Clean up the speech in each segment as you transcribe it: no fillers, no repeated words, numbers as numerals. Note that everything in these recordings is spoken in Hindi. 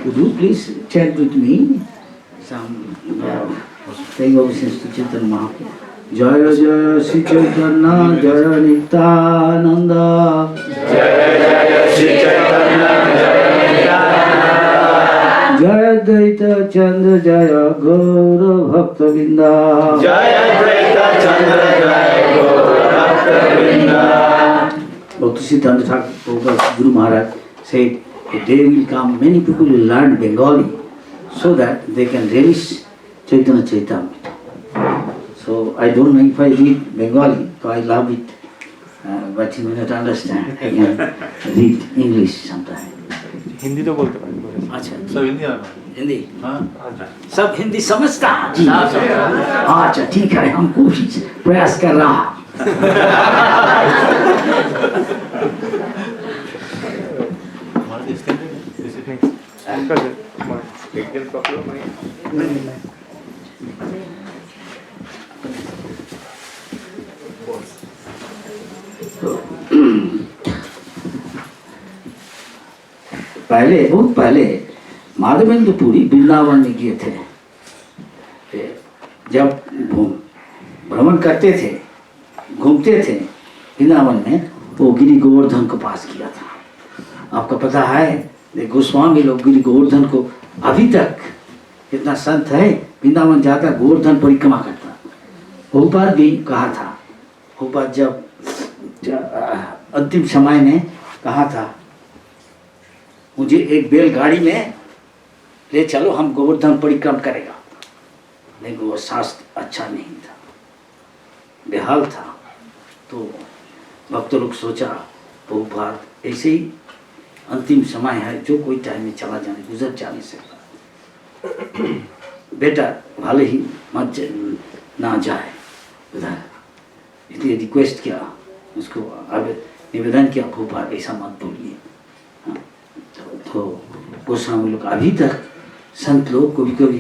Could you please chant with me some saying obeisance to Chaitanya Mahaprabhu? Jaya Jaya Sri Chaitanya Jaya Nityananda Jaya Jaya Sri Chaitanya Jaya Nityananda Jaya Dvaita Chandra Jaya Gaura Bhakta Vrinda Jaya Dvaita Chandra Jaya Gaura Bhakta Vrinda. Bhakti Siddhanta Thakur Prabhupada Guru Maharaj said a day will come, many people will learn Bengali so that they can relish Chaitanya Chaitamrita. So I don't know if I read Bengali, so I love it, but you may not understand. I can read English sometimes. Hindi तो बोलते हैं। अच्छा सब हिंदी में हिंदी हाँ सब हिंदी समझता जी अच्छा ठीक है हम कोशिश प्रयास कर रहा पहले बहुत पहले माधवेंद्रपुरी वृंदावन में गए थे। जब भ्रमण करते थे, घूमते थे वृंदावन में, वो गिरि गोवर्धन को पास किया था। आपका पता है गोस्वामी लोग गिरि गोवर्धन को अभी तक इतना संत है, वृंदावन जाता गोवर्धन परिक्रमा करता। प्रभुपाद भी कहा था, प्रभुपाद जब अंतिम समय में कहा था मुझे एक बैलगाड़ी में ले चलो, हम गोवर्धन परिक्रम करेगा। लेकिन वो शास्त्र अच्छा नहीं था, बेहाल था। तो भक्त लोग सोचा प्रभुपाद ऐसे ही अंतिम समय है, जो कोई टाइम में चला जाने गुजर जा नहीं सकता, बेटा भले ही मत ना जाए उधर। इसलिए रिक्वेस्ट किया, उसको निवेदन किया, प्रभुपाद ऐसा मत बोलिए। तो गोस्वामी लोग अभी तक संत लोग कभी कभी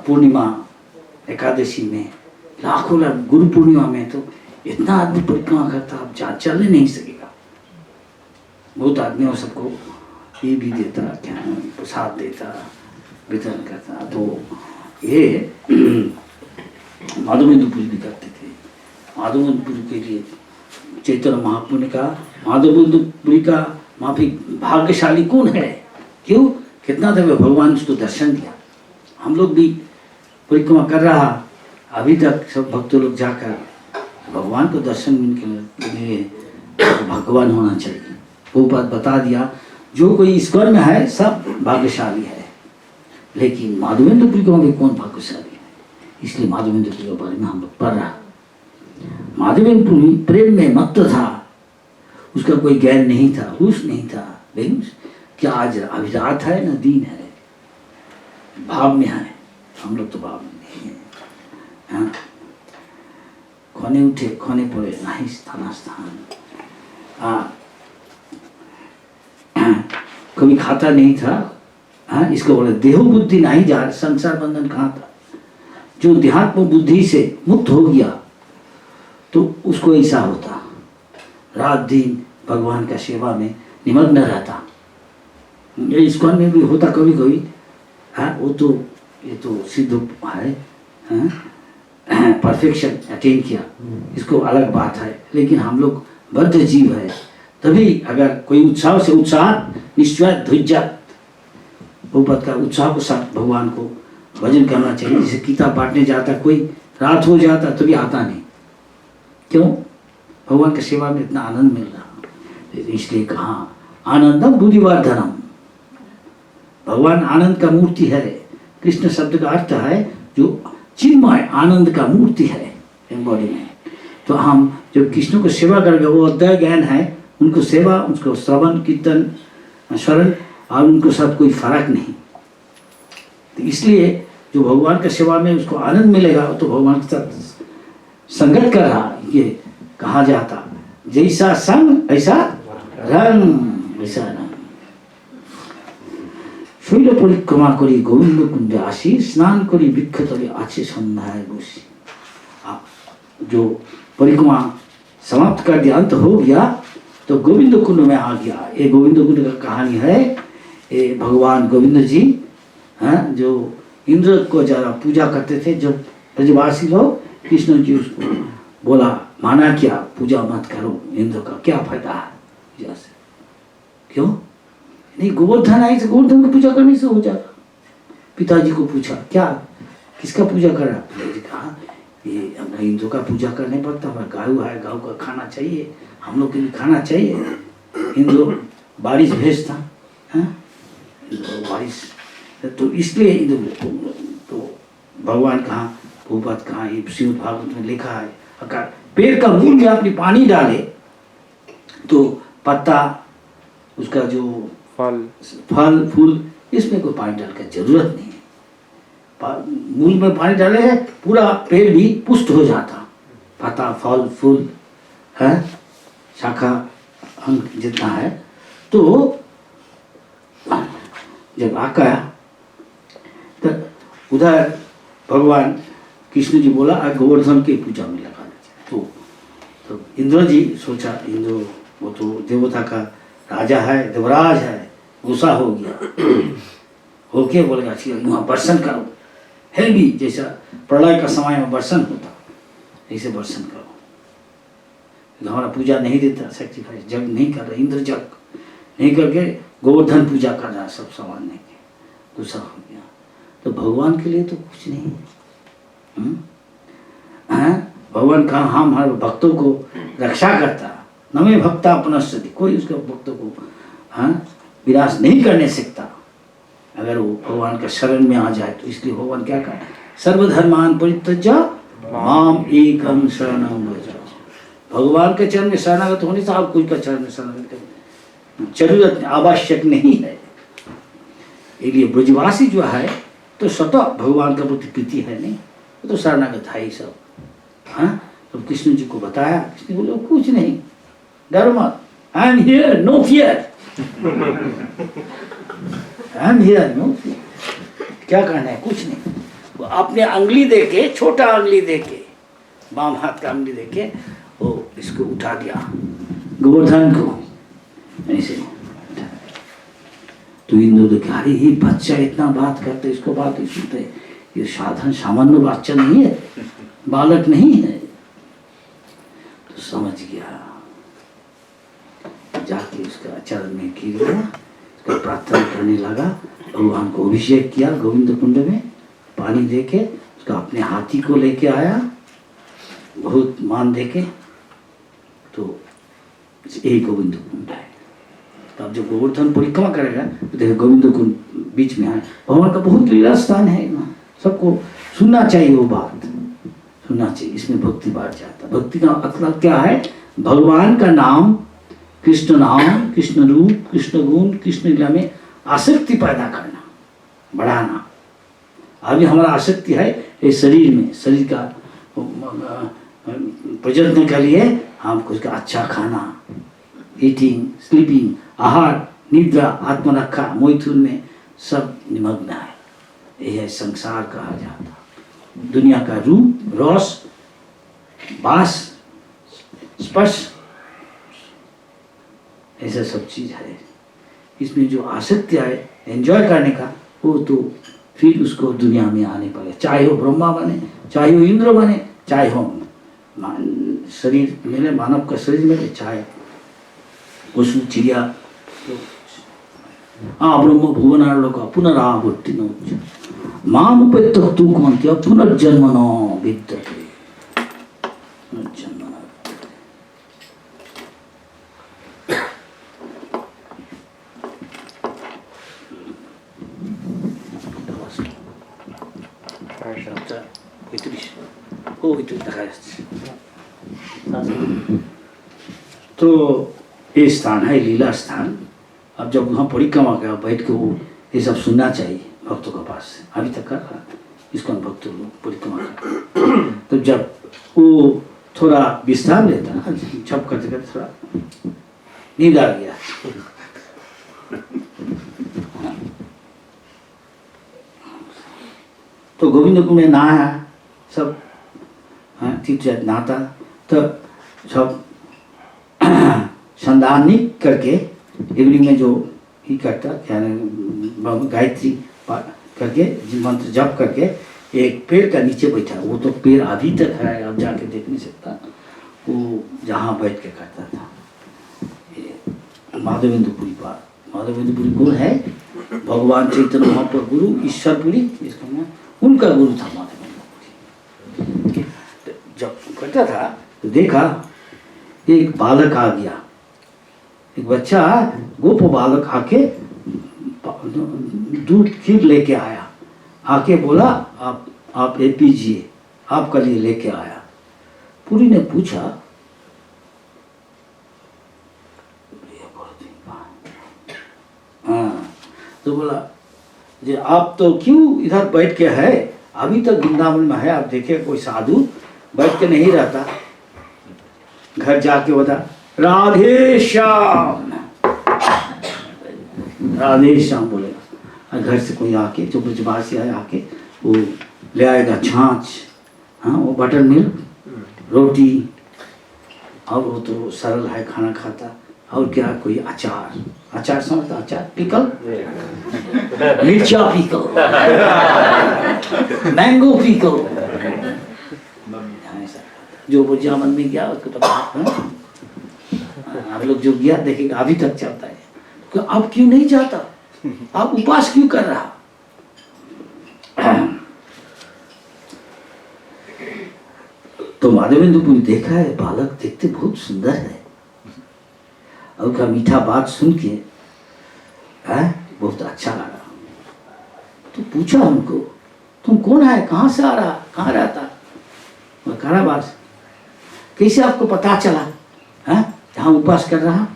पूर्णिमा एकादशी में लाखों गुरु पूर्णिमा में तो इतना आदमी परिक्रमा करता, आप चल नहीं सकेगा। बहुत आदमी और सबको ये भी देता, क्या प्रसाद देता, वितरण करता। तो ये माधवेंद्रपुरी भी करते थे। माधवेंद्रपुरी के लिए चैतन्य महाप्रभु ने कहा माधवेंद्रपुरी का माफी भाग्यशाली कौन है? क्यों? कितना देव भगवान उसको दर्शन दिया। हम लोग भी परिक्रमा कर रहा, अभी तक सब भक्त लोग जाकर भगवान को दर्शन के लिए भगवान होना चाहिए। वो बात बता दिया, जो कोई ईश्वर में है सब भाग्यशाली है, लेकिन माधवेंद्रपुरी को भी कौन भाग्यशाली है? इसलिए माधवेंद्रपुरी के बारे में हम लोग पढ़ रहा। माधवेंद्रपुरी प्रेम में मत्त था, उसका कोई ज्ञान नहीं था, होश नहीं था। लेकिन क्या आज अभी रात है ना दिन है, भाव में है। हम लोग तो भाव में नहीं है। हाँ? खोने उठे खोने पड़े नहीं स्थान स्थान। कभी खाता नहीं था। हाँ? इसको बोले देह बुद्धि नहीं जा, संसार बंधन कहाँ था? जो देहात्म बुद्धि से मुक्त हो गया तो उसको ऐसा होता, रात दिन भगवान का सेवा में निमग्न रहता। ये इस्कॉन में भी होता कभी कभी। हाँ, वो तो ये तो सिद्ध है, परफेक्शन अटेन किया, इसको अलग बात है। लेकिन हम लोग बद्ध जीव है, तभी अगर कोई उत्साह से उत्साह निश्चय ध्वजात भगवत का उत्साह के साथ भगवान को भजन करना चाहिए। जैसे गीता बांटने जाता, कोई रात हो जाता तभी आता नहीं, क्यों? भगवान की सेवा में इतना आनंद मिल रहा। इसलिए कहा आनंदम बुद्धिवर्धनम, भगवान आनंद का मूर्ति है। कृष्ण शब्द का अर्थ है जो चिन्मय आनंद का मूर्ति है एम्बॉडीमेंट। तो हम जब कृष्ण को सेवा करके, वो अध्यय ज्ञान है, उनको सेवा, उनको श्रवण कीर्तन स्मरण, और उनको सब कोई फर्क नहीं। तो इसलिए जो भगवान का सेवा में उसको आनंद मिलेगा, तो भगवान के साथ संगत कर रहा। ये कहा जाता, जैसा संग ऐसा रंग, ऐसा रंग। शैल परिक्रमा करी गोविंद कुंज आसी, स्नान करी वृक्ष तले आछे संध्याय बसी। जो परिक्रमा समाप्त कर दिया, अंत हो गया, तो गोविंद कुंड में आ गया। ये गोविंद कुंड का कहानी है। ये भगवान गोविंद जी हैं जो इंद्र को ज़्यादा पूजा करते थे। जब ब्रजवासी लोग कृष्ण जी उसको बोला, माना क्या, पूजा मत करो इंद्र का, क्या फायदा है पूजा से, क्यों नहीं, गोवर्धन आई से गोवर्धन की पूजा करने से हो जाएगा। पिताजी को पूछा क्या किसका पूजा कर रहा, पिताजी कहा ये हमें इंद्र का पूजा करने पड़ता, हमारा गाय है, गाँव का खाना चाहिए, हम लोग के लिए खाना चाहिए। इंद्र बारिश भेजता है, बारिश, तो इसलिए इंद्र तो भगवान कहाँ, भूपत कहाँ, ये श्रीमद् भागवत में लिखा है, अगर पेड़ का मूल में आपने पानी डाले तो पत्ता, उसका जो फल फूल, इसमें कोई पानी डालने की जरूरत नहीं है। मूल में पानी डाले है, पूरा पेड़ भी पुष्ट हो जाता, पत्ता फल फूल है, शाखा अंग जितना है। तो जब आका तो उधर भगवान कृष्ण जी बोला गोवर्धन की पूजा में लगा दीजिए। तो इंद्र जी सोचा, इंद्र वो तो देवता का राजा है, देवराज है, गुस्सा हो गया, होके बोलेगा ठीक है वहाँ वर्षण करो, है भी जैसा प्रलय का समय में वर्षण होता ऐसे वर्षण करो। हमारा पूजा नहीं देता, सेक्रीफाइस जग नहीं कर रहा, इंद्र जग नहीं करके गोवर्धन पूजा कर रहा, सब सामान नहीं के, गुस्सा हो गया। तो भगवान के लिए तो कुछ नहीं है, भगवान कहा हम हमारे भक्तों को रक्षा करता, नमे भक्ता अपनश्यति, कोई उसके भक्तों को विनाश नहीं करने सकता अगर वो भगवान का शरण में आ जाए। तो इसलिए भगवान क्या कहा, सर्वधर्मान परित्यज्य माम एकम शरणं व्रज। भगवान के चरण में शरणागत होने से आप कोई का चरण में शरणागत जरूरत आवश्यक नहीं है। इसलिए ब्रजवासी जो है तो स्वतः भगवान का प्रति प्रीति है नहीं, तो शरणागत है ही सब। हाँ, तो कृष्ण जी को बताया, कृष्ण बोले कुछ नहीं, डर मत, I am here no fear, I am here no fear. क्या कहना है, कुछ नहीं। वो अपने अंगुली देके, छोटा अंगुली देके, बाम हाथ का अंगुली देके वो इसको उठा दिया, गोवर्धन को ऐसे। तो इंद्र देखे, अरे ये बच्चा इतना बात करते, इसको बात ही सुनते, ये साधारण सामान्य बच्चा नहीं है, बालक नहीं है। तो समझ गया, जाके उसका चरण में गिर गया, उसका प्रार्थना करने लगा, भगवान को अभिषेक किया, गोविंद कुंड में पानी देके, उसका अपने हाथी को लेके आया, बहुत मान देके। तो यही गोविंद कुंड है। तब जब गोवर्धन परिक्रमा करेगा तो देखो गोविंद कुंड बीच में है, भगवान का बहुत लीला स्थान है, सबको सुनना चाहिए, वो बात सुनना चाहिए, इसमें भक्ति बढ़ जाता। भक्ति का मतलब क्या है, भगवान का नाम, कृष्ण नाम, कृष्ण रूप, कृष्ण गुण, कृष्ण लीला में आसक्ति पैदा करना, बढ़ाना। अभी हमारा आसक्ति है इस शरीर में, शरीर का प्रजनन के लिए हमको उसका अच्छा खाना, ईटिंग, स्लीपिंग, आहार, निद्रा, आत्मरक्षा, मैथुन में सब निमग्न है। यह संसार कहा जाता, दुनिया का रूप, रस, बास, स्पर्श, ऐसा सब चीज है। इसमें जो आसक्ति है एंजॉय करने का, वो तो फिर उसको दुनिया में आने पड़ेगा, चाहे वो ब्रह्मा बने, चाहे वो इंद्र बने, चाहे हो शरीर मिले, मानव का शरीर मिले, चाहे पशु चिड़िया। ब्रह्म भुवनालोक पुनरावर्तिनो माम उपेत्य तु कौन्त्य पुनर्जन्म न विद्यते। तो ये स्थान है लीला स्थान। अब जब वहाँ परिक्रमा का बैठ के वो ये सब सुनना चाहिए भक्तों के पास से, अभी तक कर रहा था इसको भक्त लोग परिक्रमा कर। तो जब वो थोड़ा विश्राम लेता, छप करते करते थोड़ा नींद आ गया, तो गोविंद कुंड में नहाया, सब तीर्थ नहाता, तो सब संधानिक करके इवनिंग में जो ही करता, क्या गायत्री करके मंत्र जप करके एक पेड़ का नीचे बैठा। वो तो पेड़ अभी तक है, अब जाके देख नहीं सकता। वो जहाँ बैठ के करता था। माधवेंद्रपुरी पार, माधवेंद्रपुरी कौन है? भगवान चैतन्य महाप्रभु गुरु ईश्वरपुरी, इसका नाम उनका गुरु था माधवेंद्रपुरी। जब करता था तो देखा एक बालक आ गया, एक बच्चा गोप बालक आके दूध खीर लेके आया, आके बोला आप ये पीजिए, आपका लिए लेके आया। पुरी ने पूछा, हाँ, तो बोला जे आप तो क्यों इधर बैठ के है? अभी तक वृंदावन में है, आप देखे कोई साधु बैठ के नहीं रहता। घर जाके बता राधे श्याम, राधे श्याम बोलेगा। घर से कोई आके जो ब्रजबार से आए आके वो ले आएगा छाछ, हाँ वो बटर मिल्क, रोटी, और वो तो सरल है खाना खाता। और क्या, कोई अचार, अचार समझता, अचार पिकल, मिर्चा पिकल, मैंगो पिकल, जो वो जामन में गया उसको पता है। आप लोग जो गया देखेगा अभी तक चलता है। तो अब क्यों नहीं जाता? आप उपवास क्यों कर रहा? तो माधवेंद्रपुरी देखा है, बालक देखते बहुत सुंदर है, और उसका मीठा बात सुन के बहुत अच्छा लगा। तो पूछा हमको, तुम कौन है, कहाँ से आ रहा, कहाँ रहता? मैं कारावास। कैसे आपको पता चला है जहाँ उपवास कर रहा?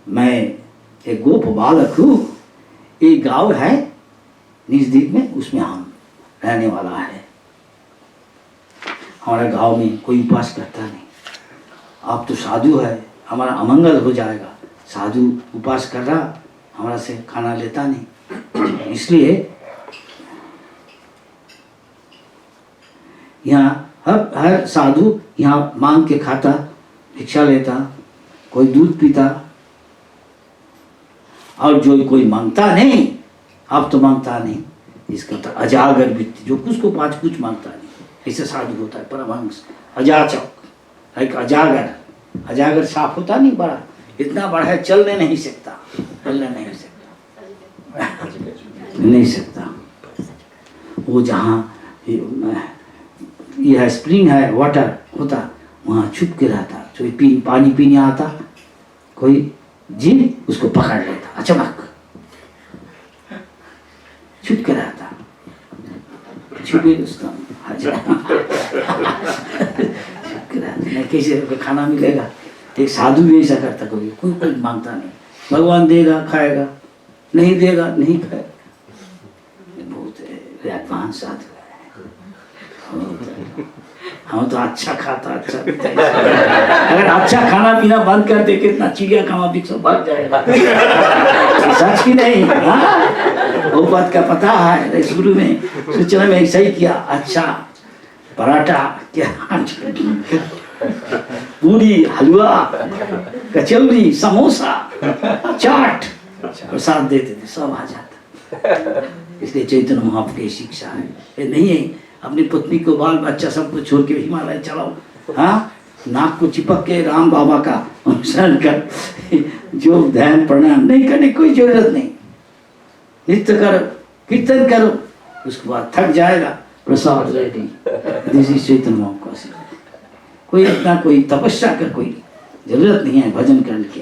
मैं एक गोप बालक हूँ, एक गांव है नजदीक में, उसमें हम रहने वाला है। हमारे गांव में कोई उपवास करता नहीं। आप तो साधु है, हमारा अमंगल हो जाएगा। साधु उपवास कर रहा, हमारा से खाना लेता नहीं, इसलिए यहाँ हर साधु यहाँ मांग के खाता, भिक्षा लेता, कोई दूध पीता, और जो कोई मांगता नहीं, आप तो मांगता नहीं, इसका तो अजागर वृत्ति, जो कुछ को पाँच कुछ मांगता नहीं, ऐसे साधु होता है परमहंस। अजाचक एक अजागर, अजागर साफ होता नहीं, बड़ा इतना बड़ा है, चलने नहीं सकता, चलने नहीं सकता, नहीं सकता। वो जहाँ यह स्प्रिंग है, वाटर होता, वहाँ छुप के रहता। जो पानी पीने आता, कोई जीव उसको पकड़ लेता, अचानक छुप के रहता, छुपे उसका नहीं, कैसे खाना मिलेगा? एक साधु भी ऐसा करता, कोई कोई कोई मांगता नहीं, भगवान देगा खाएगा, नहीं देगा नहीं खाएगा। बहुत एडवांस साधु है। हम तो अच्छा खाता, अच्छा पीता। अगर अच्छा खाना पीना बंद कर दे, कितना चिड़िया खाना भी सब भाग जाएगा। सच की नहीं? हाँ, वो बात का पता है। शुरू में सूचना में ऐसा ही किया, अच्छा पराठा, क्या पूरी, हलवा, कचौरी, समोसा, चाट, प्रसाद देते थे, सब आ जाता। इसलिए चैतन्य महाप्रभु की शिक्षा है, ये नहीं है अपनी पत्नी को, बाल बच्चा सबको छोड़ के हिमालय चलाओ, हाँ नाक को चिपक के राम बाबा का अनुसरण कर, जो ध्यान प्रणाम नहीं करने कोई जरूरत नहीं। नृत्य करो, कीर्तन करो, उसके बाद थक जाएगा, प्रसाद ready. This is Chaitanya Mahaprabhu. कोई इतना कोई तपस्या कर, कोई जरूरत नहीं है भजन करने की।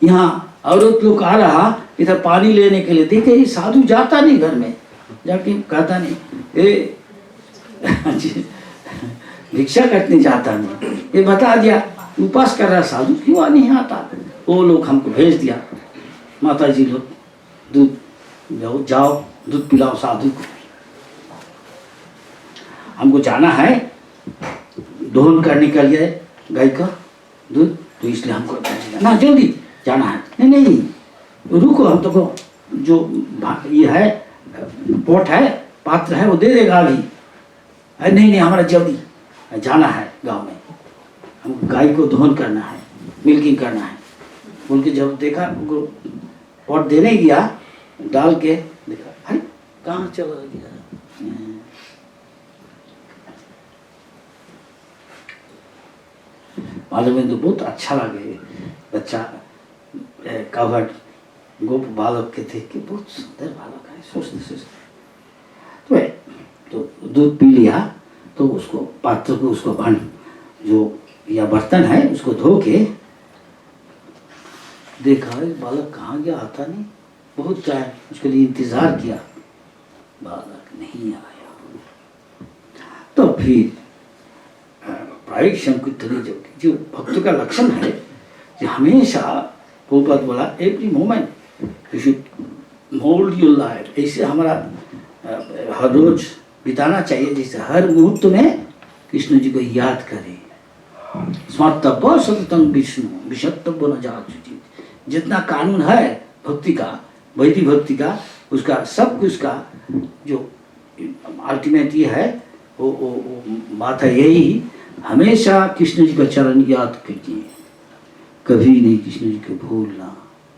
यहाँ औरत लोग आ रहा इधर पानी लेने के लिए, देखे ये साधु जाता नहीं घर में, जाके कहता नहीं, ए भिक्षा करने जाता नहीं, ये बता दिया उपवास कर रहा साधु, क्यों नहीं आता? वो लोग हमको भेज दिया, माता जी लोग दूध जाओ दूध पिलाओ साधु को। हमको जाना है दोहन करने के लिए गाय का दूध, तो इसलिए हमको ना जल्दी जाना है। नहीं नहीं रुको, हम तो जो ये है पोट है, पात्र है, वो दे देगा अभी। अरे नहीं नहीं, हमारा जल्दी जाना है गांव में, हम गाय को दोहन करना है, मिल्किंग करना है बोल के जब देखा उनको पॉट देने गया, डाल के देखा अरे कहाँ चला गया। मालूम है तो बहुत अच्छा लगे, बच्चा कावड़ गोप बालक के देख के बहुत सुंदर बालक है, सोचते सोचते तो दूध पी लिया, तो उसको पात्र को, उसको भन जो या बर्तन है उसको धो के देखा बालक कहाँ गया, आता नहीं, बहुत टाइम उसके लिए इंतजार किया, बालक नहीं आया। तो फिर प्रायिक संकीर्तन जो भक्त का लक्षण है, जो हमेशा प्रभुपाद बोला every moment you should mould your life, ऐसे हमारा हर रोज बिताना चाहिए, जैसे हर मुहूर्त में कृष्ण जी को याद करें। स्मर्तव्य सततं विष्णु विषत्तव्य न जाचुचित, जितना कानून है भक्ति का, वैदिक भक्ति का, उसका सब कुछ का जो अल्टीमेट ये है वो बात है यही, हमेशा कृष्ण जी का चरण याद कीजिए, कभी नहीं कृष्ण जी को भूलना।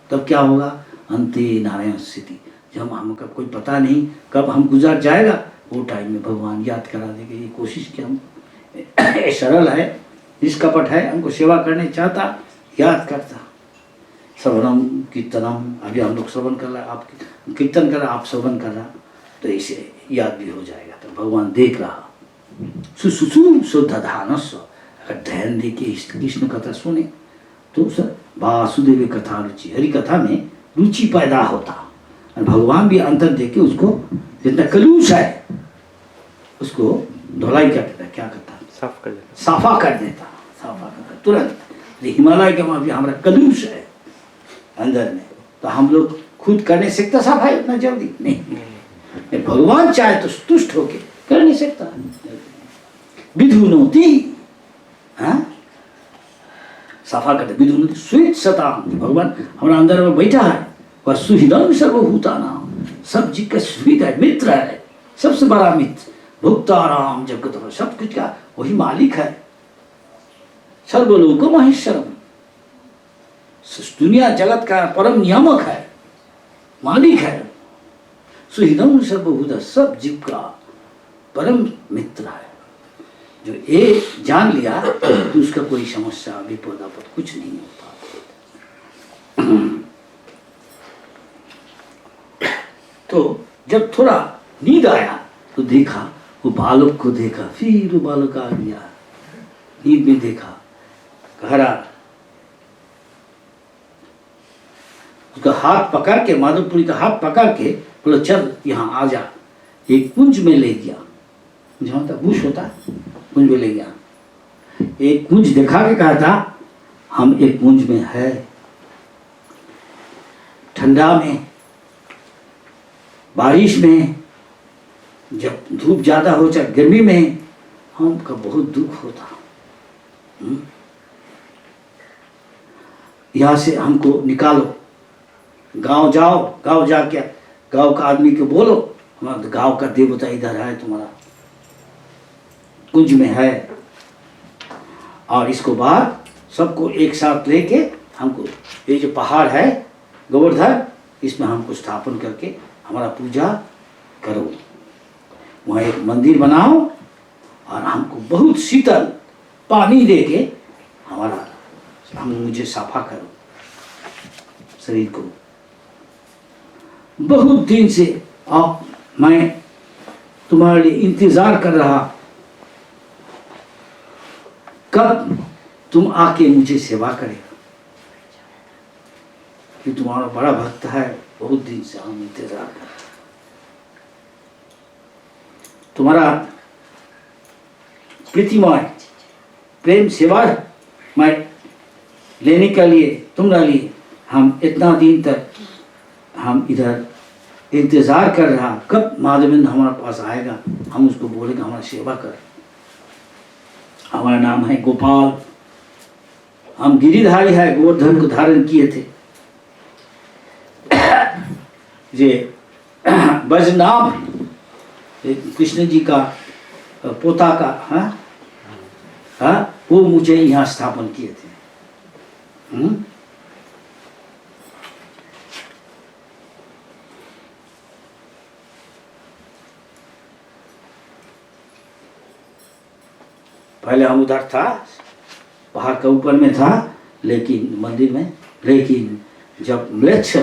तब क्या होगा, अंते नारायण स्थिति, जब हमका कोई पता नहीं कब हम गुजर जाएगा, वो टाइम में भगवान याद करा देंगे। ये कोशिश कि हम सरल है, निष्कपट है, हमको सेवा करने चाहता, याद करता। श्रवणम कीर्तनम, अभी हम लोग श्रवण कर रहे, आप कीर्तन कर रहे, आप श्रवण कर रहा, तो इसे याद भी हो जाएगा। तो भगवान देख रहा, सुसुसु शुद्धधानस्व, अगर ध्यान दे के कृष्ण कथा सुने तो सर वासुदेव कथा रुचि, हरि कथा में रुचि पैदा होता, और भगवान भी अंतर दे के उसको जितना कलुष है उसको धुलाई क्या करता, क्या करता, साफ कर देता, साफा कर देता, साफा करता तुरंत। हिमालय के वहाँ भी हमारा कलुष है अंदर में, तो हम लोग खुद कर नहीं सकता सफाई इतना जल्दी नहीं, भगवान चाहे तो तुष्ट होके कर नहीं सकता। विधुनोति, हाँ सफा करते, विधुनोति स्वीट सताम, भगवान हमारा अंदर में बैठा है, वह सुहृदम सर्वभूतानाम, सब जी का सुहृद है, मित्र है, सबसे बड़ा मित्र, भुक्ताराम जगत, सब कुछ का वही मालिक है, सर्वलोक महेश्वरम, दुनिया जगत का परम नियामक है, मालिक है, सुहृदम सर्वभूत, सब जीव का परम मित्र है। जो ये जान लिया तो उसका कोई समस्या विपद आपद कुछ नहीं होता। तो जब थोड़ा नींद आया तो देखा, वो बालक को देखा, फिर वो बालक आ गया, नींद में देखा, घरा उसका हाथ पकड़ के, माधवपुरी का हाथ पकड़ के बोला चल यहाँ आ जा, एक कुंज में ले गया, जहाँ तक बुश होता कुंज में ले गया, एक कुंज दिखा के कहा था हम एक कुंज में है, ठंडा में, बारिश में, जब धूप ज्यादा हो चाहे गर्मी में, हमका बहुत दुख होता, यहाँ से हमको निकालो, गांव जाओ, गांव जाके गांव का आदमी को बोलो हमारा गांव का देवता इधर है, तुम्हारा कुंज में है, और इसको बाद सबको एक साथ लेके हमको ये जो पहाड़ है गोवर्धन, इसमें हमको स्थापन करके हमारा पूजा करो, वहाँ एक मंदिर बनाओ और हमको बहुत शीतल पानी दे के मुझे साफा करो शरीर को। बहुत दिन से आप मैं तुम्हारे लिए इंतजार कर रहा, कब तुम आके मुझे सेवा करेगा, कि तुम्हारा बड़ा भक्त है, बहुत दिन से हम इंतजार कर रहे, तुम्हारा प्रीतिमय प्रेम सेवा मैं लेने के लिए तुम्हारे लिए हम इतना दिन तक हम इधर इंतजार कर रहा, कब माधवेंद्र हमारे पास आएगा, हम उसको बोलेंगे हमारा सेवा कर। हमारा नाम है गोपाल, हम गिरिधारी है, गोवर्धन को धारण किए थे, जे बजनाभ कृष्ण जी का पोता का, वो मुझे यहाँ स्थापन किए थे। पहले हम उधर था, पहाड़ के ऊपर में था, लेकिन मंदिर में, लेकिन जब म्लेच्छ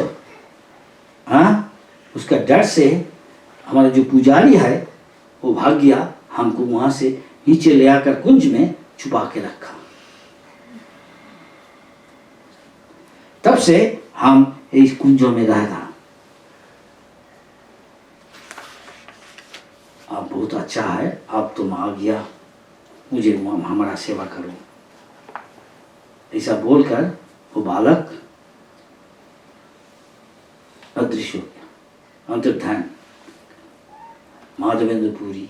उसका डर से हमारा जो पुजारी है वो भाग गया, हमको वहां से नीचे ले आकर कुंज में छुपा के रखा। तब से हम इस कुंजों में रहता। अब बहुत अच्छा है, अब तुम आ गया, मुझे हमारा सेवा करो, ऐसा बोलकर वो बालक अदृश्य हो गया, अंतर्धान। माधवेंद्र पुरी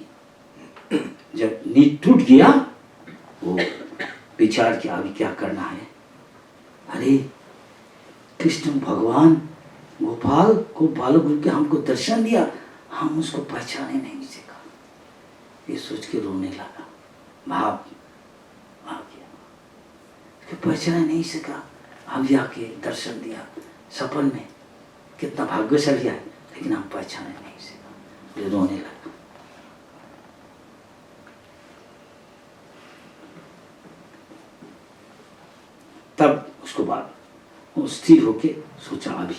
जब नींद टूट गया, वो विचार किया अभी क्या करना है। अरे कृष्ण भगवान गोपाल को बालक रूप के हमको दर्शन दिया, हम उसको पहचाने नहीं सका, ये सोच के रोने लगा। भाव आ गया कि पहचाने नहीं सका, हम जाके दर्शन दिया सपन में, कितना भाग्यशाली है, लेकिन हम पहचाने नहीं सका, ये रोने लगा। तब उसको बाद वो स्थिर होके सोचा अभी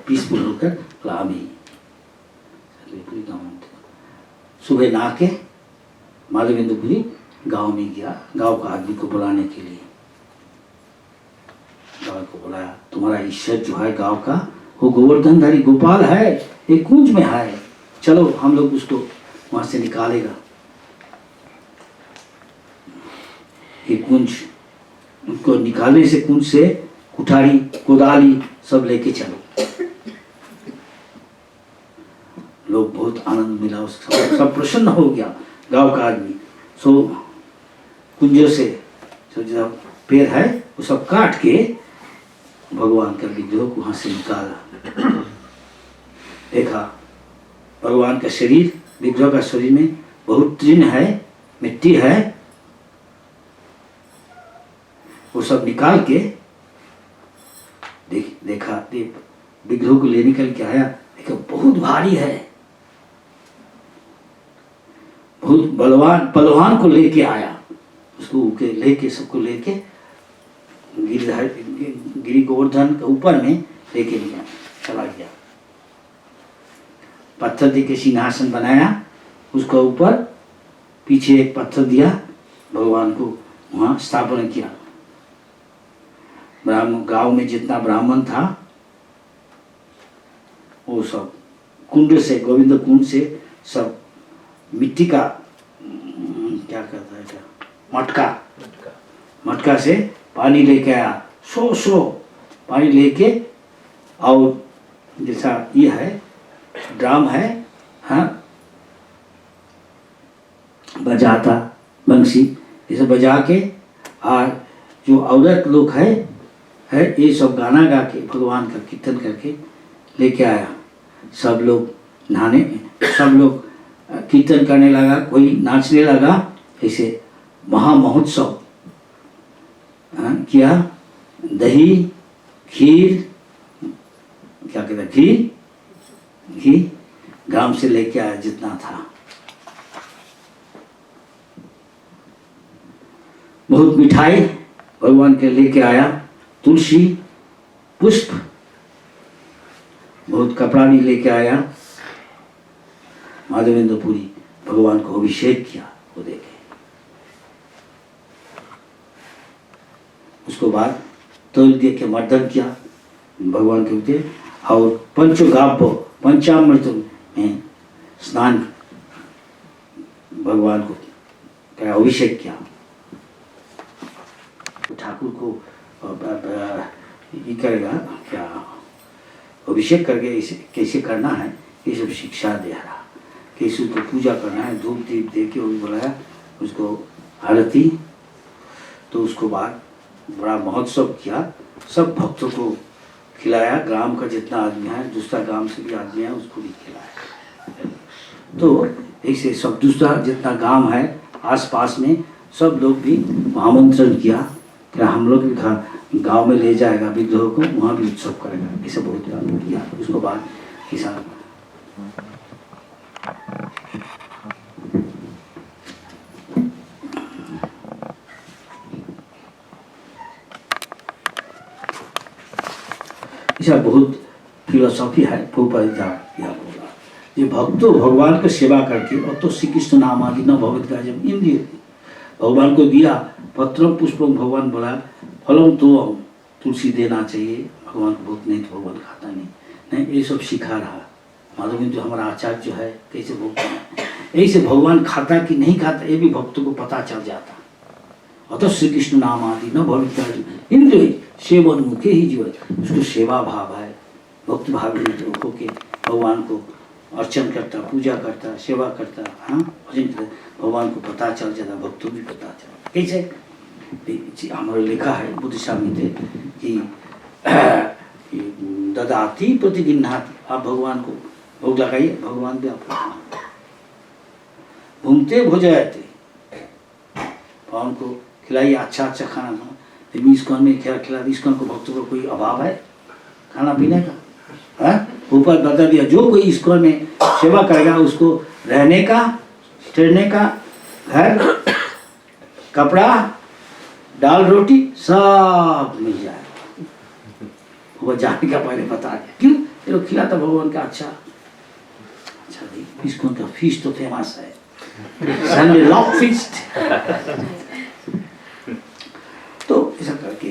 पीसफुल होकर बोला अभी। सुबह नहा के माधवेंद्रपुरी गांव में गया, गांव का आदमी को बुलाने के लिए। गांव को बुलाया, तुम्हारा ईश्वर जो है गांव का, वो गोवर्धनधारी गोपाल है, एक कुंज में है, चलो हम लोग उसको वहां से निकालेगा। ये कुंज, उनको निकालने से कुंज से कुठारी कोदाली सब लेके चलो। लोग बहुत आनंद मिला, उसको सब प्रसन्न हो गया गांव का आदमी। सो कुंजों से जो पेड़ है वो सब काट के भगवान का विग्रह को वहां से निकाला। देखा भगवान का शरीर, विग्रह का शरीर में बहुत तृण है, मिट्टी है, वो सब निकाल के देखा विग्रह को ले निकल के आया, देखा बहुत भारी है, बहुत बलवान पहलवान को लेके आया, उसको लेके सबको लेके गिरी गोवर्धन के ऊपर में लेके गया, चला गया। पत्थर दे के सिंहासन बनाया, उसका ऊपर पीछे एक पत्थर दिया, भगवान को वहां स्थापना किया। ब्राह्मण गांव में जितना ब्राह्मण था वो सब कुंड से, गोविंद कुंड से सब मिट्टी का क्या कहता है क्या, मटका से पानी लेके आया, सो पानी लेके, और जैसा ये है ड्राम है, बजाता बंसी, इसे बजा के, और जो औरत लोग है ये सब गाना गा के भगवान का कीर्तन करके लेके आया। सब लोग नहाने, सब लोग कीर्तन करने लगा, कोई नाचने लगा, ऐसे महामहोत्सव किया। दही, खीर, क्या कहते हैं, घी गांव से लेके आया जितना था, बहुत मिठाई भगवान के लेके आया, तुलसी पुष्प, बहुत कपड़ा भी लेके आया। माधवेंद्रपुरी भगवान को अभिषेक किया, वो देखे। उसको बाद तौल दे के मर्दन किया भगवान के ऊपर, और पंचगाव्य पंचामृत में स्नान भगवान को क्या अभिषेक किया। ठाकुर को ये करेगा क्या, अभिषेक करके इसे कैसे करना है ये सब शिक्षा दे रहा, कैसे उसको पूजा करना है, धूप दीप दे के वो बुलाया उसको आरती। तो उसको बाद बड़ा महोत्सव किया, सब भक्तों को खिलाया, ग्राम का जितना आदमी है, दूसरा ग्राम से भी आदमी है उसको भी खिलाया। तो ऐसे सब दूसरा जितना गांव है आसपास में सब लोग भी आमंत्रण किया कि हम लोग भी गांव में ले जाएगा विग्रह को, वहाँ भी उत्सव करेगा। ऐसे बहुत काम किया। उसके बाद किसान ऐसा बहुत फिलोसॉफी है। ये भक्तों भगवान का सेवा करके और तो श्री कृष्ण नाम आदि न भगवत का जब इंद्रिय भगवान को दिया, पत्रम पुष्पम भगवान बोला, फलम तो तुलसी देना चाहिए, भगवान को बहुत नहीं तो भगवान खाता नहीं, ये सब सिखा रहा। माधव जो हमारा आचार्य जो है कैसे भोगता है, ऐसे भगवान खाता कि नहीं खाता ये भी भक्तों को पता चल जाता। अतः श्री कृष्ण नाम आदि न भवित इंद्रिय सेवन मुखे ही जीवन, उसको सेवा भाव है, भक्त भाव होके भगवान को अर्चन करता, पूजा करता, सेवा करता, हाँ भजन करता, भगवान को पता चल जाता, भक्तों भी पता चल। कैसे हमारे लिखा है बुद्ध स्वामी कि ददाती प्रतिदिनाति, आप भगवान को भोग लगाइए, भगवान भी आपको घूमते भोजाते, भगवान को खिलाइए अच्छा अच्छा खाना। तो इस्कॉन में खिला इस्कॉन को भक्तों को कोई अभाव है खाना पीने का? ऊपर बता दिया जो कोई इस्कॉन में सेवा करेगा उसको रहने का, ठहरने का, घर, कपड़ा, दाल रोटी सब मिल जाएगा। वो जाने का पहले बता दिया। क्यों? ये लोग खिलाता भगवान का अच्छा इस्कॉन का फीस्ट तो फेमस है, संडे लॉक फीस्ट। तो ऐसा करके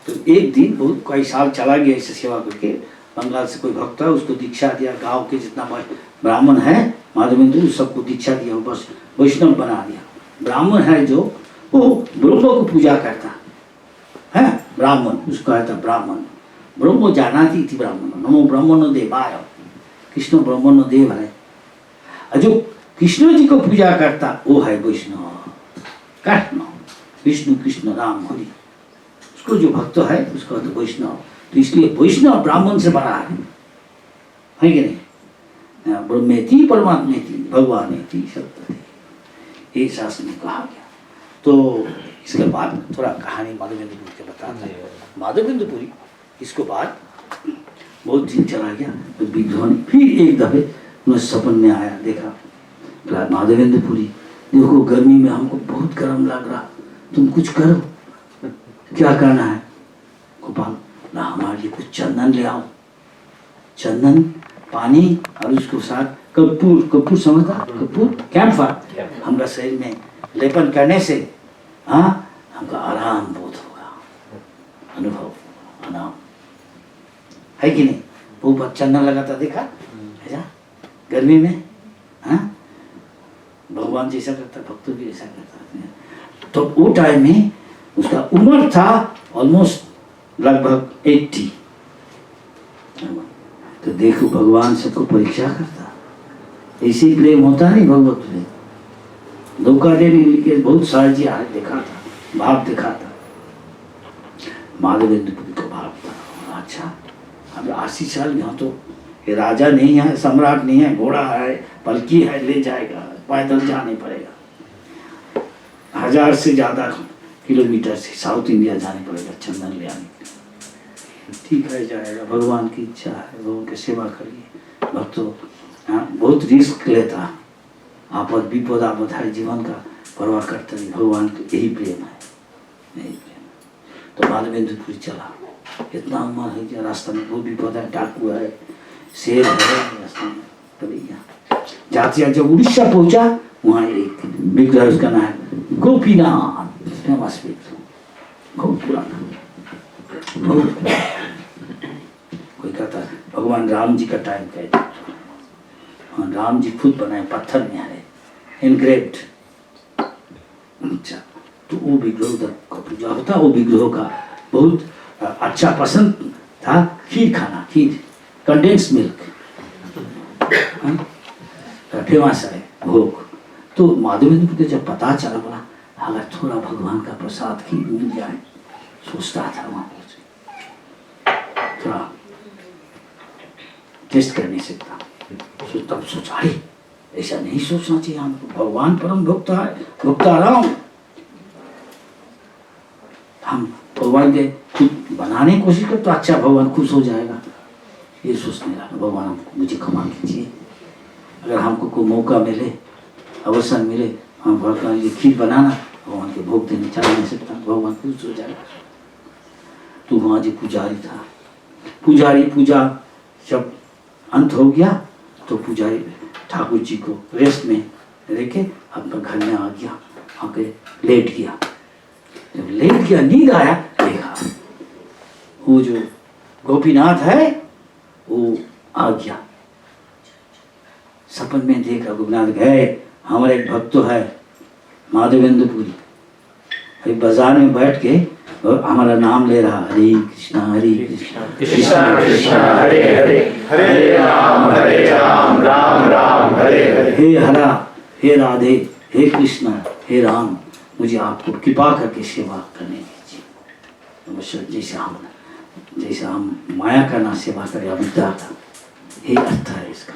तो एक दिन बहुत कई साल चला गया ऐसे सेवा करके। बंगाल से कोई भक्त है, उसको दीक्षा दिया, गांव के जितना ब्राह्मण है माधवेंद्र सबको दीक्षा दिया, बस वैष्णव बना दिया। ब्राह्मण है जो वो ब्रह्म को पूजा करता है, ब्राह्मण उसको कहता ब्राह्मण। ब्रह्म जानाती थी ब्राह्मण, नमो ब्रह्मणो देवाय, कृष्ण ब्रह्मणो देव है। जो कृष्ण जी को पूजा करता वो है वैष्णव, कृष्ण विष्णु कृष्ण राम हरि, उसको जो भक्त है उसको तो वैष्णव। तो इसलिए वैष्णव ब्राह्मण से बड़ा है कि नहीं? ब्रह्मेति परमात्मेति भगवानेति सत्यति, ये शास्त्र में कहा गया। तो इसके बाद थोड़ा कहानी माधवेंद्रपुरी के बताते हैं। माधवेंद्रपुरी इसके बाद बहुत दिन चला गया, तो विद्वान फिर एक दफे उन्हें सपन में आया, देखा माधवेंद्रपुरी देखो गर्मी में हमको बहुत गर्म लग रहा, तुम कुछ करो, क्या करना है? गोपाल ना हमारे लिए कुछ चंदन ले आओ, चंदन पानी और उसको साथ कपूर, कपूर समझता, कपूर कैंप फायर, हमारा शरीर में लेपन करने से हाँ हमका आराम बोध होगा, अनुभव आराम है कि नहीं? वो पर चंदन लगाता देखा ऐसा गर्मी में, हाँ भगवान जैसा करता, भक्त भी ऐसा करता। तो वो टाइम में उसका उम्र था ऑलमोस्ट लगभग 80। तो देखो भगवान सबको परीक्षा करता, ऐसे प्रेम होता नहीं भगवत में, धोखा देने के बहुत सारी चीज देखा था, भाव देखा था। माधवेंद्रपुरी को भाव था, अच्छा अब 80 साल यहाँ तो ये राजा नहीं है, सम्राट नहीं है, घोड़ा है, पलकी है, ले जाएगा, पैदल जाने पड़ेगा, 1000 से ज़्यादा किलोमीटर से साउथ इंडिया जाने पड़ेगा चंदन ले आने के लिए। ठीक है जाएगा, भगवान की इच्छा है, भगवान की सेवा करिए। भक्तों बहुत रिस्क लेता, आपद विपद आपद है, जीवन का परवाह करता नहीं, भगवान को यही प्रेम है, यही प्रेम। तो माधवेंद्रपुरी चला, इतना उम्र है कि रास्ता में बहुत विपद है, डाकू है, शेर है रास्ता में, जाते जब उड़ीसा पहुंचा वहाँ एक विग्रह, उसका नाम है गोपीनाथ, फेमस विग्रह, बहुत पुराना, बहुत कोई कहता है भगवान राम जी का टाइम का, राम जी खुद बनाए पत्थर में है, इनग्रेव्ड। अच्छा तो वो विग्रह का पूजा होता, वो विग्रह का बहुत अच्छा पसंद था खीर खाना, खीर कंडेंस मिल्क फेमस है भोग। तो माधवेंद्र को जब पता चला, बोला अगर थोड़ा भगवान का प्रसाद खीर मिल जाए, सोचता था वहाँ थोड़ा टेस्ट करने से था, तब सोचा ऐसा नहीं सोचना चाहिए हमको। भगवान परम भक्त है, भक्ताराम। हम भगवान के खुद बनाने की कोशिश करते तो अच्छा भगवान खुश हो जाएगा, ये सोचने लगा। भगवान हमको मुझे क्षमा कीजिए, अगर हमको कोई मौका मिले, अवसर मिले, हम भगवान की खीर बनाना, भगवान के भोग देने चला नहीं सकता, भगवान खुश हो जाएगा। तो वहाँ जो पुजारी था, पुजारी पूजा जब अंत हो गया तो पुजारी ठाकुर जी को रेस्ट में लेके अपने घर में आ गया, आके लेट गया। जब लेट गया, नींद आया, देखा वो जो गोपीनाथ है वो आ गया। सपन में देखा गोपीनाथ गए, हमारे एक भक्त है माधवेंद्रपुरी, अभी बाजार में बैठ के और हमारा नाम ले रहा, हरे कृष्णा कृष्णा कृष्णा हरे हरे, हरे राम राम राम हरे हरे। हे हरा, हे राधे, हे कृष्णा, हे राम, मुझे आपको कृपा करके सेवा करने दीजिए। जैसे हम माया का ना सेवा करें अविद्या का, ये अर्थ है इसका।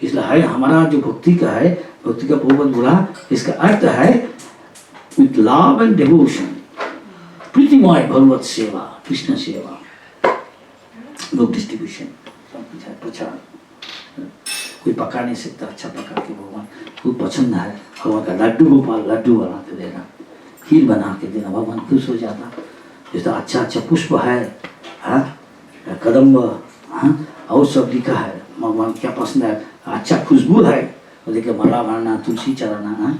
इसलिए है हमारा जो भक्ति का है, भक्ति का बहुत बुरा, इसका अर्थ है विथ लव एंड डिवोशन, प्रीतिमय भगवत सेवा, कृष्ण सेवा, बुक डिस्ट्रीब्यूशन, सब कुछ है, प्रचार। कोई पका नहीं सकता, अच्छा पका के भगवान खूब पसंद है। भगवान का लड्डू गोपाल, लड्डू बना के देना, खीर बना के देना, भगवान खुश हो जाता। जैसे अच्छा अच्छा पुष्प है, हाँ कदम्ब, हाँ और सब लिखा है, भगवान क्या पसंद है, अच्छा खुशबू है, और देखिए माला बनाना, तुलसी चढ़ाना, हाँ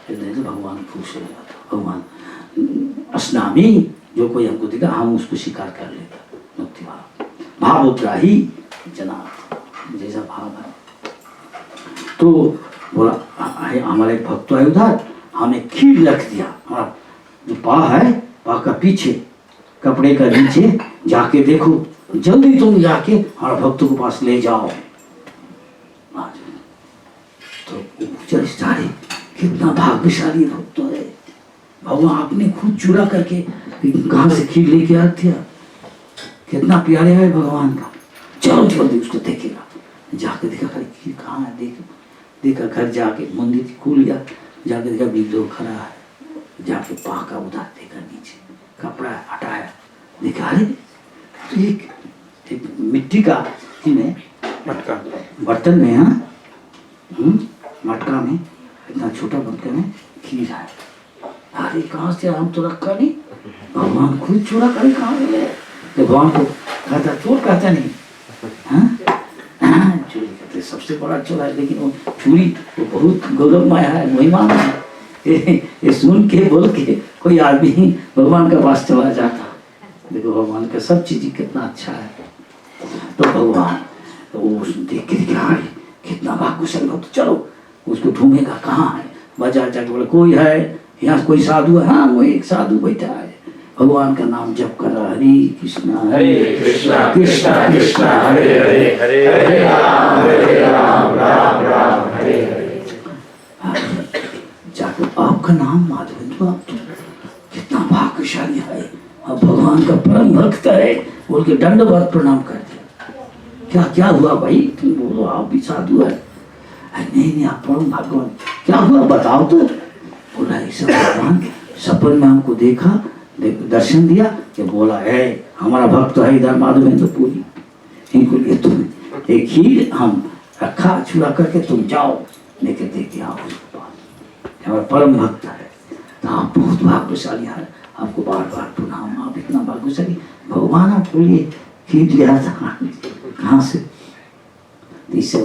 तो भगवान खुश हो जाता। भगवान असनामी जो कोई हमको दिखा, हम उसको स्वीकार कर लेता। मुक्ति भाव, भाव उग्राही जनाब, जैसा भाव है। तो बोला हमारे भक्त है उधर, हमें खीर रख दिया। हमारा जो पा है, पा का पीछे कपड़े का नीचे जाके देखो, जल्दी तुम जाके हमारे भक्तों के पास ले जाओ। तो सारे कितना भाग्यशाली भक्त है, भगवान आपने खुद चुरा करके कहाँ से खीर लेके आ दिया, कितना प्यारे है भगवान का। चलो जल्दी उसको देखेगा, जाके देखा खीर कहाँ है, देखा घर जाके मंदिर खोल लिया, जाके देखा विग्रह खड़ा है, जाके पाका उधर देखा, नीचे कपड़ा हटाया, देखा अरे तो एक मिट्टी का में मटका, बर्तन में, हाँ मटका में, इतना छोटा बर्तन में खीर है। अरे कहाँ से, हम तो रखा नहीं, भगवान खुद चोरा करे, कहाँ मिले। तो भगवान को कहता चोर कहता नहीं, हाँ चोरी करते सबसे बड़ा चोर है, लेकिन वो चोरी वो बहुत गौरवमय है, महिमा है। ये सुन के बोल के कोई आदमी भगवान का पास चला जाता। देखो भगवान का सब चीज कितना अच्छा है। तो भगवान तो वो देख के दिखा कितना भाग्यशाली हो, तो चलो उसको ढूंढेगा कहाँ है। बाजार जाके बोले कोई है यहाँ, कोई साधु है, हाँ वो एक साधु बैठा है, भगवान का नाम जप कर रहा, हरे कृष्णा कृष्णा कृष्णा हरे हरे, हरे राम राम राम हरे हरे। जाकर आपका नाम माधवेंद्र, आप तो कितना भाग्यशाली है, अब भगवान का परम भक्त है, बोल के दंडवत प्रणाम कर दिया। क्या क्या हुआ भाई, तुम बोलो आप भी साधु है। नहीं आप परम भगवान, क्या हुआ बताओ तो। बोला ऐसा भगवान सपन में हमको देखा, दर्शन दिया कि बोला है हमारा भक्त है इधर माधवेंद्रपुरी, इनको लिए तुम एक खीर हम रखा चुरा करके, तुम जाओ लेके देखे आओ उसके पास, हमारा परम भक्त है। तो आप बहुत भाग्यशाली है, आपको बार बार प्रणाम, आप इतना भाग्यशाली, भगवान आपके लिए खीर लिया था कहाँ से। इससे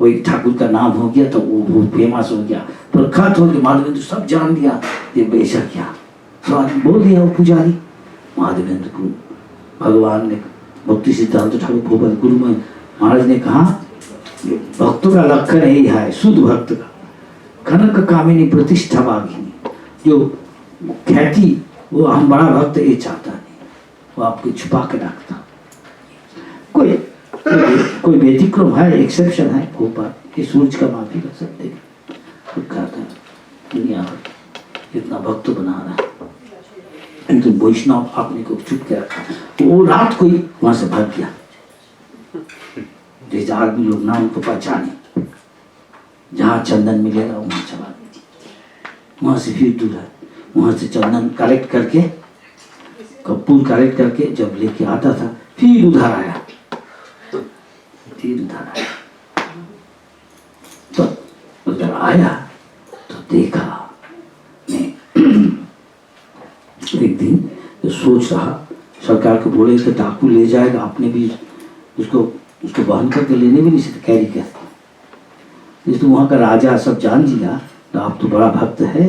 वही ठाकुर का नाम हो गया, तो वो फेमस हो गया, प्रख्यात हो गया, माधवेंद्र सब जान दिया ये ऐसा क्या। तो आदमी बोल दिया वो पुजारी माधवेंद्र को, भगवान ने भक्ति सिद्धांत ठाकुर भोपाल गुरु में महाराज ने कहा भक्तों का लक्षण यही है, शुद्ध भक्त का कनक कामिनी प्रतिष्ठा भागिनी, जो ख्याति वो हम बड़ा भक्त ये चाहता नहीं, वो आपको छुपा के रखता। कोई व्यतिक्रम है, एक्सेप्शन है, भोपाल ये सूरज का माफी कर सकते हैं, दुनिया भर इतना भक्त बना रहा, लेकिन वैष्णव अपने को चुप के रखा। वो रात को ही वहां से भाग गया, जैसे आदमी लोग ना उनको पहचाने, जहाँ चंदन मिलेगा वहाँ चला दीजिए, वहाँ से फिर दूर है, वहाँ से चंदन कलेक्ट करके, कपूर कलेक्ट करके जब लेके आता था फिर उधर आया, फिर उधर आया। तो उधर आया तो देखा मैं एक दिन तो सोच रहा, सरकार को बोले कि डाकू ले जाएगा, आपने भी उसको बहन करके लेने भी नहीं सकते, कैरी करते। तो वहाँ का राजा सब जान लिया तो आप तो बड़ा भक्त है,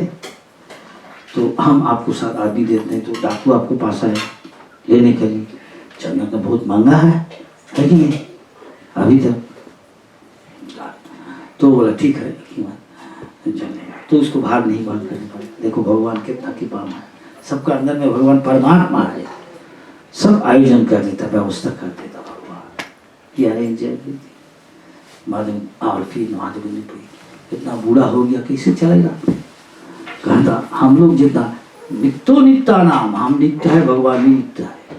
तो हम आपको 7 आदमी देते हैं, तो डाकू आपको पास आए लेने के लिए। चंदन का बहुत महंगा है कि नहीं अभी तक। तो बोला ठीक है चलेगा, तो उसको बाहर नहीं बंद करने पड़े। देखो भगवान कितना कृपामय है, सबका अंदर में भगवान परमात्मा है, सब आयोजन कर देता, व्यवस्था कर देता भगवान। ये अरेंज माधव और फिर महादेव ने पूरी इतना बूढ़ा हो गया कैसे चलेगा। कहता हम लोग जितना नित्यो नित्या नाम, हम नित्य है भगवान भी नित्य है,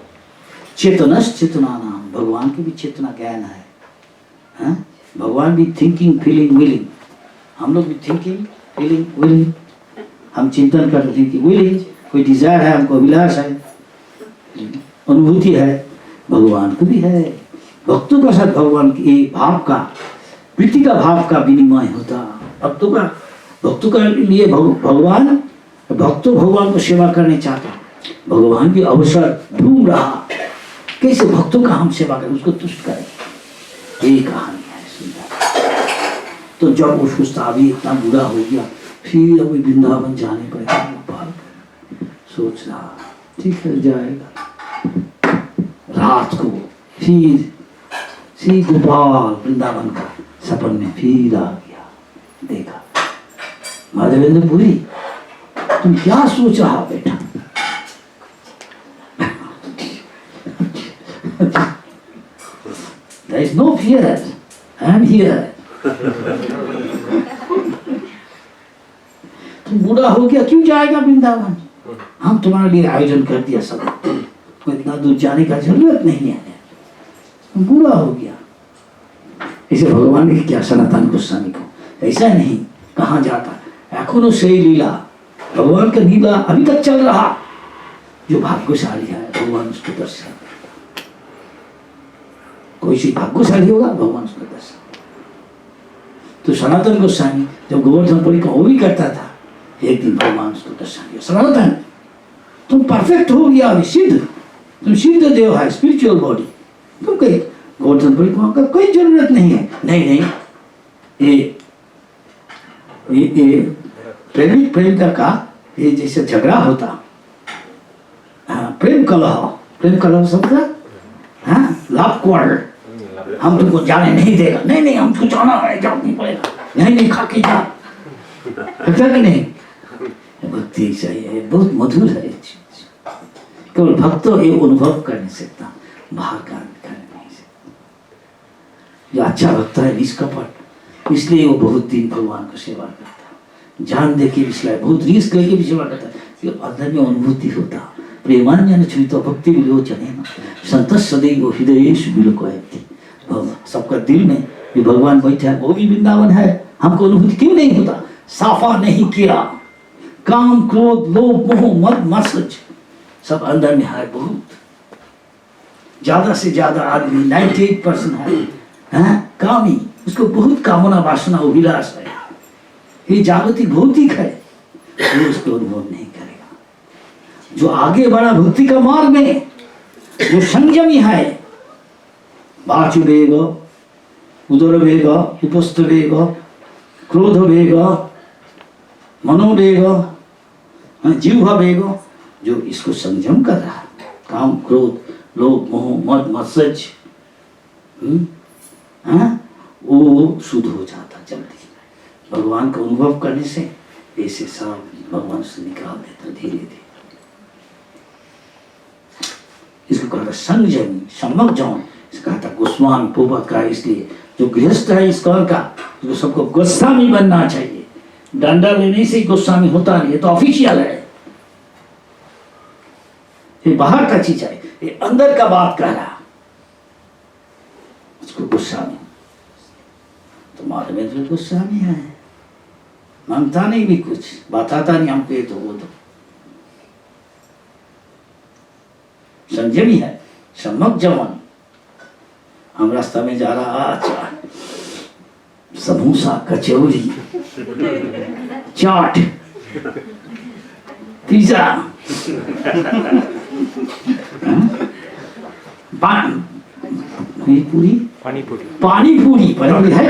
चेतनस चेतना नाम, भगवान की भी चेतना ज्ञान है, भगवान भी थिंकिंग फीलिंग विलिंग, हम लोग भी थिंकिंग फीलिंग विलिंग, हम चिंतन करते हैं कि विलिंग कोई डिजायर है, हमको अभिलाष है, अनुभूति है, भगवान को भी है। भक्तों का साथ भगवान के भाव का, प्रीति का भाव का विनिमय होता। भक्तों का लिए भगवान, भक्तों भगवान को सेवा करने चाहता, भगवान भी अवसर ढूंढ रहा कैसे भक्तों का हम सेवा करें, उसको तुष्ट करें। यही कहानी है सुंदर। तो जब वो सोचता अभी इतना बुरा हो गया, फिर अभी वृंदावन जाने पड़ेगा, गोपाल सोच रहा ठीक है जाएगा। रात को फिर श्री गोपाल वृंदावन का सपन में फिर आ गया, देखा माधवेंद्र पुरी तुम क्या सोच रहा बेटा। There is no fear, I am here. तुम बूढ़ा हो गया क्यों जाएगा वृंदावन, हम तुम्हारे लिए आयोजन कर दिया सब, तो इतना दूर जाने का जरूरत नहीं है, बूढ़ा हो गया। इसे भगवान ने क्या सनातन गोस्वामी को ऐसा नहीं, कहाँ जाता एखोनो सही लीला, भगवान का लीला अभी तक चल रहा। जो भाग्यशाली है भगवान उसको दर्शन, कोई सी भाग्यशाली होगा भगवान उसको दर्शन। तो सनातन गोस्वामी जब गोवर्धनपुरी का वो भी करता था, एक दिन भगवान उसको दर्शन दिया, सनातन तुम परफेक्ट हो गया, अभी सिद्ध, तुम सिद्ध देव है, स्पिरिचुअल बॉडी, तुम कहीं गोवर्धनपुरी को का कोई जरूरत नहीं है। नहीं ये प्रेमिक प्रेमिका का ये जैसे झगड़ा होता, प्रेम कलह सबका, लव क्वार्टर, हम तुमको जाने नहीं देगा, नहीं हमको जाना है, जाना नहीं पड़ेगा, नहीं खा के जा, अच्छा कि नहीं। भक्ति चाहिए, बहुत मधुर है ये चीज, केवल भक्त ये अनुभव कर नहीं सकता, बाहर का कर नहीं सकता। जो अच्छा भक्त है निष्कपट, इसलिए वो बहुत दिन भगवान को सेवा करता, जान दे के भी, बहुत रिस्क लेके भी सेवा करता, अंदर में अनुभूति होता। प्रेमान्यन छुईतो भक्ति विलोचनेन संतः सदैव हृदयेषु विलोकयति। सबका दिल में भी भगवान बैठा है, वो भी वृंदावन है, हमको अनुभूति क्यों नहीं होता। साफा नहीं किया, काम क्रोध लोभ मोह मद मत्सर्य सब अंदर में है बहुत। ज्यादा से ज्यादा आदमी 98% है कामी, उसको बहुत कामना वासना अभिलाष है, ये जागतिक भौतिक है, वो उसको अनुभव नहीं करेगा। जो आगे बढ़ा भक्ति का मार्ग में, जो संयमी है, वाचुवेग उदरवेग उपस्थवेग क्रोधवेग मनोवेग जीववेग, जो इसको संयम कर रहा है, काम क्रोध लोभ मोह मद मत्सर्य, वो शुद्ध हो जाता जल्दी। भगवान का अनुभव करने से ऐसे सब भगवान से निकाल देता धीरे धीरे। इसको कहता संयमी सम्यक जौन, इसको कहता गोस्वामी पोपत का। इसलिए जो गृहस्थ है इस कौन का, तो सबको गोस्वामी बनना चाहिए। डंडा लेने से गोस्वामी होता नहीं, ये तो ऑफिशियल है, ये बाहर का चीज है, ये अंदर का बात कह रहा, उसको गोस्वामी। तो माधवेंद्र भद्र गोस्वामी है, मांगता नहीं भी कुछ, बताता नहीं हमको ये तो वो तो, संयमी है, सम्यक जवान। हम रास्ता में जा रहा, अच्छा समोसा, कचौरी, चाट, पिज्जा, पूरी, पानी पूरी। पानी पूरी, पानी है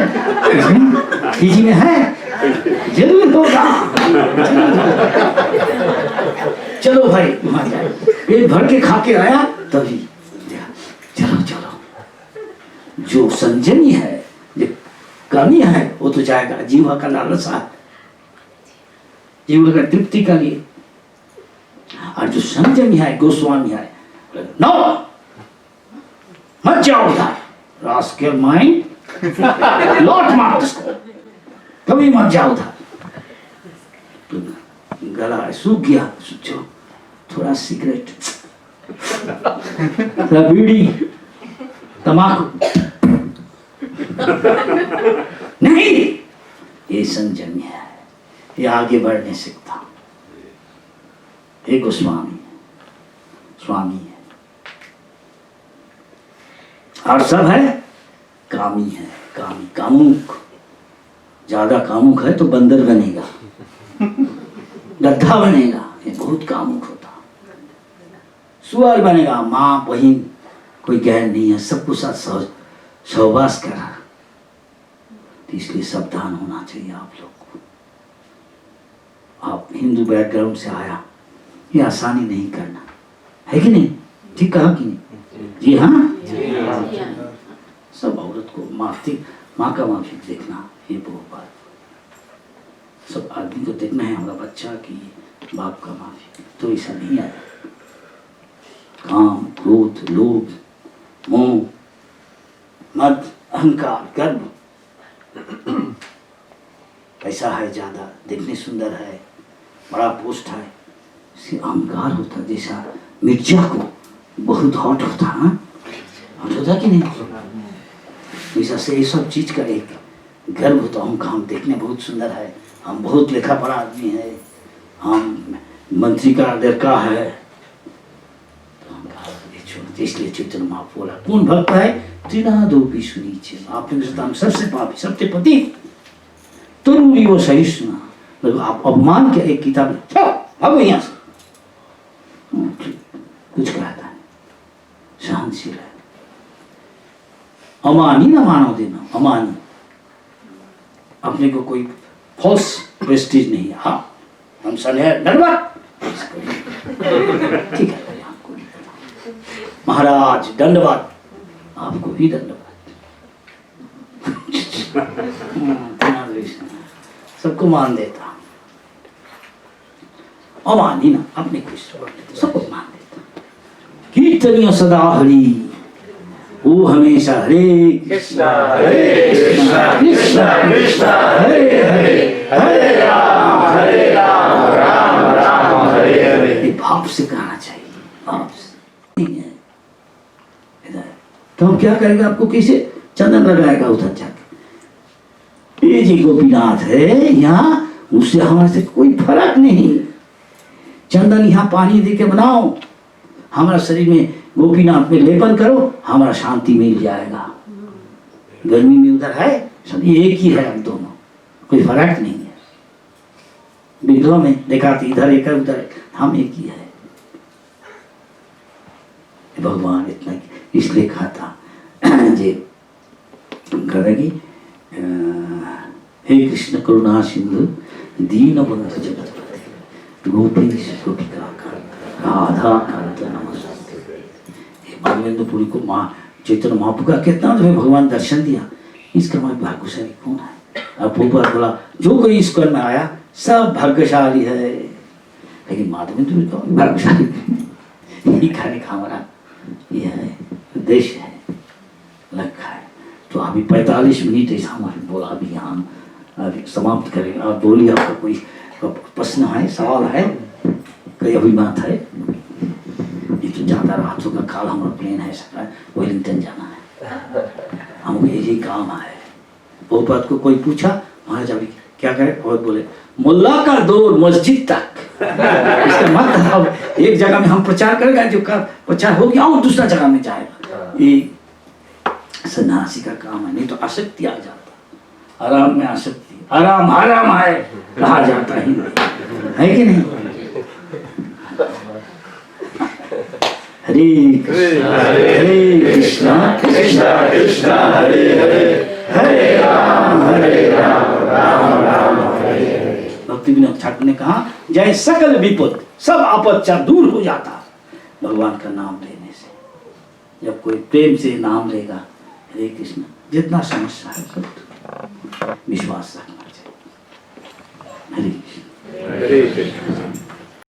पीजी में है, जरूर होगा। चलो भाई वहां जाए, पेट भर के खा के आया तभी चलो चलो। जो संयमी है, जो कमी है, वो तो जाएगा, जीवा का लालसा, जीवा का तृप्ति का लिए। और जो संयमी है, गोस्वामी है, नो मत जाओ उधर, रास्केल माइंड, लौट मार उसको, कभी मत जाओ उधर। तो गला सूख गया, सोचो थोड़ा सिगरेट, थोड़ा बीड़ी, तम्बाकू, नहीं, ये संयमी है, ये आगे बढ़ नहीं सकता। ये गोस्वामी स्वामी है, और सब है कामी है, कामी, कामुक। ज्यादा कामुक है तो बंदर बनेगा, गद्दा बनेगा, ये बहुत कामुक होता। सुअर बनेगा, माँ बहन कोई गैर नहीं है, सबको साथ सहवास करा। तो इसलिए सावधान होना चाहिए आप लोग को। आप हिंदू बैकग्राउंड से आया, ये आसानी नहीं करना है कि नहीं? ठीक कहा कि नहीं? जी हाँ, सब औरत को माफी, माँ का माफी देखना, ये बहुत बात। सब आदमी को देखना है, हमारा बच्चा की बाप का माफी, तो ऐसा नहीं आया। काम, क्रोध, लोभ, मोह, मद, अहंकार, गर्व, पैसा है ज्यादा, देखने सुंदर है, बड़ा पोस्ट है, इससे अहंकार होता। जैसा मिर्जा को बहुत हॉट होता है, हॉट होता कि नहीं? वैसा से ये सब चीज का एक गर्व होता। हम देखने बहुत सुंदर है, हम बहुत लेखा पढ़ा आदमी है, हम मंत्री का लड़का है, तो इसलिए चैतन्य महाप्रभु बोला, कौन भक्त है? त्रिनादोपि सुनीचे, आपने सबसे पापी, सबसे पति, तुरुरी वो सही सुना। मतलब आप अपमान के एक किताब, भागो यहाँ से, कुछ कहता है, सहनशील है, अमानी ना मानव देना, अमानी, अपने को कोई फॉल्स प्रेस्टीज नहीं है। हाँ हम सन है दंडवत, ठीक है आपको महाराज दंडवत, आपको भी दंडवत। सबको मान देता, अमानी ना, अपने को सबको मान देता। कीर्तनियों सदा हरि, वो हमेशा हरे कृष्णा कृष्णा कृष्णा हरे हरे, हरे राम राम राम हरे हरे। भाव से कहना चाहिए, भाव से नहीं है। तो हम क्या करेंगे? आपको कैसे चंदन लगाएगा उधर जाके? ये जी गोपीनाथ है यहाँ, उससे हमारे से कोई फर्क नहीं। चंदन यहाँ पानी दे के बनाओ, हमारा शरीर में गोपीनाथ में लेपन करो, हमारा शांति मिल जाएगा। गर्मी में उधर है, सब एक ही है, हम दोनों, कोई फर्क नहीं है। विधवा में देखा थी, इधर एक उधर, हम एक ही है। भगवान इतना इसलिए कहा था जे करेगी, हे कृष्ण करुणा सिंधु दीन बंधु जगतपते गोपीश गोपिका राधा कांत नमस्ते। भागवेंद्रपुरी को माँ चैतन्य महाप्रभु का कितना जो भगवान दर्शन दिया, इसका हमारे भाग्यशाली कौन है? और प्रभुपाद बोला जो कोई इस में आया सब भाग्यशाली है, लेकिन माधवेंद्र का भाग्यशाली यही खाने का हमारा यह है उद्देश्य है, लक्ष्य है। तो अभी 45 मिनट ऐसा हमारे बोला, अभी हम अभी समाप्त करें। आप बोलिए, आपका कोई प्रश्न है, सवाल है, कोई अभिमत है? ये तो ज़्यादा रातों का काल, हमारा प्लेन है, वेलिंगटन जाना है, हमको यही काम है। बहुपात को कोई पूछा महाराज अभी क्या करें, और बोले मुल्ला का दौर मस्जिद तक। इसका मतलब एक जगह में हम प्रचार करेंगे, जो का प्रचार हो गया और दूसरा जगह में जाएगा। ये सन्यासी का काम है, नहीं तो आसक्ति आ जाता। आराम में आसक्ति, आराम आराम है कहा जाता है कि नहीं? हरे कृष्णा कृष्णा कृष्णा हरे हरे हरे राम राम राम हरे हरे। भक्ति विनोद ठाकुर ने कहा जय सकल विपद सब आपद दूर हो जाता भगवान का नाम लेने से। जब कोई प्रेम से नाम लेगा हरे कृष्ण, जितना समस्या है सब विश्वास रखना चाहिए। हरे कृष्ण। हरे कृष्ण।